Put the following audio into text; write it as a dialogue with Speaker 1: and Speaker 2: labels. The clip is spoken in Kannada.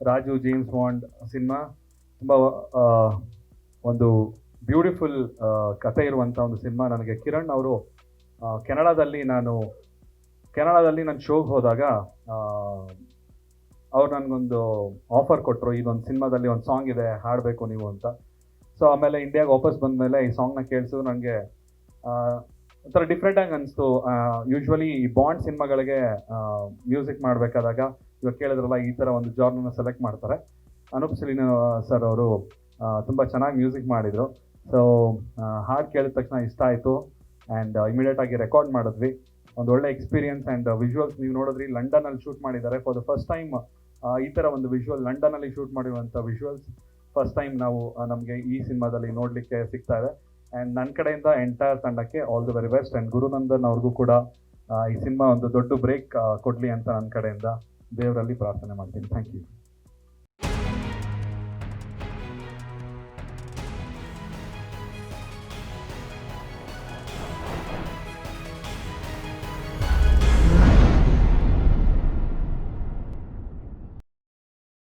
Speaker 1: ರಾಜು ಜೇಮ್ಸ್ ಬಾಂಡ್ ಸಿನಿಮಾ ತುಂಬ ಒಂದು ಬ್ಯೂಟಿಫುಲ್ ಕಥೆ ಇರುವಂಥ ಒಂದು ಸಿನಿಮಾ. ನನಗೆ ಕಿರಣ್ ಅವರು ಕೆನಡಾದಲ್ಲಿ ನಾನು ಶೋಗೆ ಹೋದಾಗ ಅವ್ರು ನನಗೊಂದು ಆಫರ್ ಕೊಟ್ಟರು, ಇದೊಂದು ಸಿನಿಮಾದಲ್ಲಿ ಒಂದು ಸಾಂಗ್ ಇದೆ, ಹಾಡಬೇಕು ನೀವು ಅಂತ. ಸೊ ಆಮೇಲೆ ಇಂಡಿಯಾಗೆ ವಾಪಸ್ ಬಂದಮೇಲೆ ಈ ಸಾಂಗ್ನ ಕೇಳಿಸು ನನಗೆ ಒಂಥರ ಡಿಫ್ರೆಂಟಾಗಿ ಅನಿಸ್ತು. ಯೂಶ್ವಲಿ ಈ ಬಾಂಡ್ ಸಿನಿಮಾಗಳಿಗೆ ಮ್ಯೂಸಿಕ್ ಮಾಡಬೇಕಾದಾಗ ಇವಾಗ ಕೇಳಿದ್ರಲ್ಲ, ಈ ಥರ ಒಂದು ಜಾರ್ನ ಸೆಲೆಕ್ಟ್ ಮಾಡ್ತಾರೆ. ಅನೂಪ್ ಸಿಲಿನ್ ಸರ್ ಅವರು ತುಂಬ ಚೆನ್ನಾಗಿ ಮ್ಯೂಸಿಕ್ ಮಾಡಿದರು. ಸೊ ಹಾಡು ಕೇಳಿದ ತಕ್ಷಣ ಇಷ್ಟ ಆಯಿತು ಆ್ಯಂಡ್ ಇಮಿಡಿಯೇಟಾಗಿ ರೆಕಾರ್ಡ್ ಮಾಡಿದ್ವಿ. ಒಂದು ಒಳ್ಳೆ ಎಕ್ಸ್ಪೀರಿಯನ್ಸ್ ಆ್ಯಂಡ್ ವಿಜುವಲ್ಸ್ ನೀವು ನೋಡಿದ್ರಿ, ಲಂಡನಲ್ಲಿ ಶೂಟ್ ಮಾಡಿದ್ದಾರೆ. ಫಾರ್ ದ ಫಸ್ಟ್ ಟೈಮ್ ಈ ಥರ ಒಂದು ವಿಜುವಲ್ ಲಂಡನಲ್ಲಿ ಶೂಟ್ ಮಾಡಿರುವಂಥ ವಿಜುವಲ್ಸ್ ಫಸ್ಟ್ ಟೈಮ್ ನಾವು ನಮಗೆ ಈ ಸಿನಿಮಾದಲ್ಲಿ ನೋಡಲಿಕ್ಕೆ ಸಿಗ್ತಾ ಇದೆ. ಆ್ಯಂಡ್ ನನ್ನ ಕಡೆಯಿಂದ ಎಂಟೈರ್ ತಂಡಕ್ಕೆ all the very best. And Gurunandan ಅವ್ರಿಗೂ ಕೂಡ ಈ ಸಿನಿಮಾ ಒಂದು ದೊಡ್ಡ ಬ್ರೇಕ್ ಕೊಡಲಿ ಅಂತ ನನ್ನ ಕಡೆಯಿಂದ ದೇವರಲ್ಲಿ ಪ್ರಾರ್ಥನೆ ಮಾಡ್ತೀನಿ. Thank you.